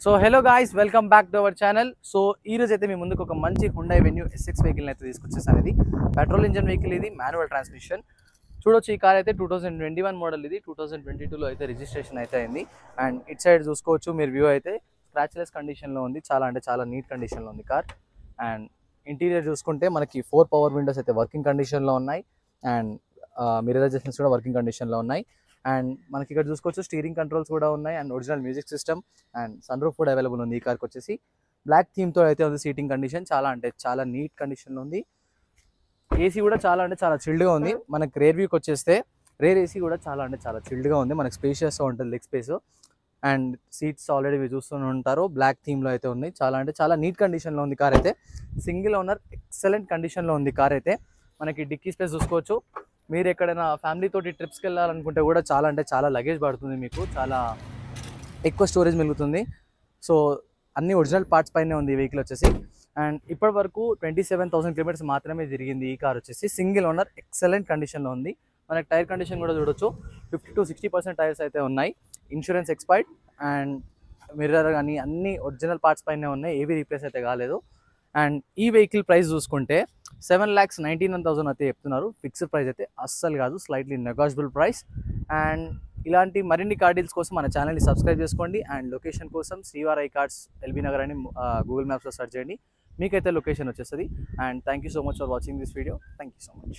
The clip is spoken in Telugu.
So hello guys, welcome back to our channel. So ఈ రోజు అయితే మీ ముందుకు ఒక మంచి హుండై వెన్యూ SX వెహికల్ అయితే తీసుకొచ్చేసాను. ఇది పెట్రోల్ ఇంజన్ వెహికల్, ఇది మాన్యువల్ ట్రాన్స్మిషన్. చూడొచ్చు, ఈ కార్ అయితే 2021 మోడల్, ఇది 2022లో అయితే రిజిస్ట్రేషన్ అయితే అయింది. అండ్ ఇట్ సైడ్ చూసుకోవచ్చు మీరు, వ్యూ అయితే స్క్రాచ్లెస్ కండిషన్లో ఉంది. చాలా అంటే చాలా నీట్ కండిషన్లో ఉంది కార్. అండ్ ఇంటీరియర్ చూసుకుంటే మనకి 4 పవర్ విండోస్ అయితే వర్కింగ్ కండిషన్లో ఉన్నాయి. అండ్ మిర్రర్ అడ్జస్ట్మెంట్స్ కూడా వర్కింగ్ కండిషన్లో ఉన్నాయి. అండ్ మనకి ఇక్కడ చూసుకోవచ్చు స్టీరింగ్ కంట్రోల్స్ కూడా ఉన్నాయి. And original music system and sun roof కూడా అవైలబుల్ ఉంది. ఈ కార్కి వచ్చేసి బ్లాక్ థీమ్తో అయితే ఉంది. సీటింగ్ కండిషన్ చాలా అంటే చాలా నీట్ కండిషన్లో ఉంది. ఏసీ కూడా చాలా అంటే చాలా చిల్డ్గా ఉంది. మనకి రేర్ వ్యూకి వచ్చేస్తే రేర్ ఏసీ కూడా చాలా అంటే చాలా చిల్డ్గా ఉంది. మనకి స్పేషియస్గా ఉంటుంది leg space. And seats already మీరు చూస్తూనే ఉంటారు, బ్లాక్ థీమ్లో అయితే ఉంది. చాలా అంటే చాలా నీట్ కండిషన్లో ఉంది కార్ అయితే. సింగిల్ ఓనర్, ఎక్సలెంట్ కండిషన్లో ఉంది కార్ అయితే. మనకి డిక్కీ స్పేస్ చూసుకోవచ్చు. మీరు ఎక్కడైనా ఫ్యామిలీ తోటి ట్రిప్స్కి వెళ్ళాలనుకుంటే కూడా చాలా అంటే చాలా లగేజ్ పడుతుంది, మీకు చాలా ఎక్కువ స్టోరేజ్ మిగులుతుంది. సో అన్ని ఒరిజినల్ పార్ట్స్ పైనే ఉంది ఈ వెహికల్ వచ్చేసి. అండ్ ఇప్పటి వరకు 27,000 కిలోమీటర్స్ మాత్రమే తిరిగింది ఈ కార్ వచ్చేసి. సింగిల్ ఓనర్, ఎక్సలెంట్ కండిషన్లో ఉంది. మనకి టైర్ కండిషన్ కూడా చూడొచ్చు, 50 to 60% టైర్స్ అయితే ఉన్నాయి. ఇన్సూరెన్స్ ఎక్స్పైర్డ్ అండ్ మిర్రర్ కానీ అన్ని ఒరిజినల్ పార్ట్స్ పైనే ఉన్నాయి, ఏవి రీప్లేస్ అయితే కాలేదు. అండ్ ఈ వెహికల్ ప్రైస్ చూసుకుంటే 7,19,000 అయితే చెప్తున్నారు. ఫిక్స్డ్ ప్రైస్ అయితే అస్సలు కాదు, స్లైట్లీ నెగోషియబుల్ ప్రైస్. అండ్ ఇలాంటి మరిన్ని కార్ డీల్స్ కోసం మన ఛానల్ని సబ్స్క్రైబ్ చేసుకోండి. అండ్ లొకేషన్ కోసం శ్రీవారి కార్స్ ఎల్బీ నగర్ అని గూగుల్ మ్యాప్స్లో సెర్చ్ చేయండి, మీకైతే లొకేషన్ వచ్చేస్తుంది. And thank you so much for watching this video. Thank you so much.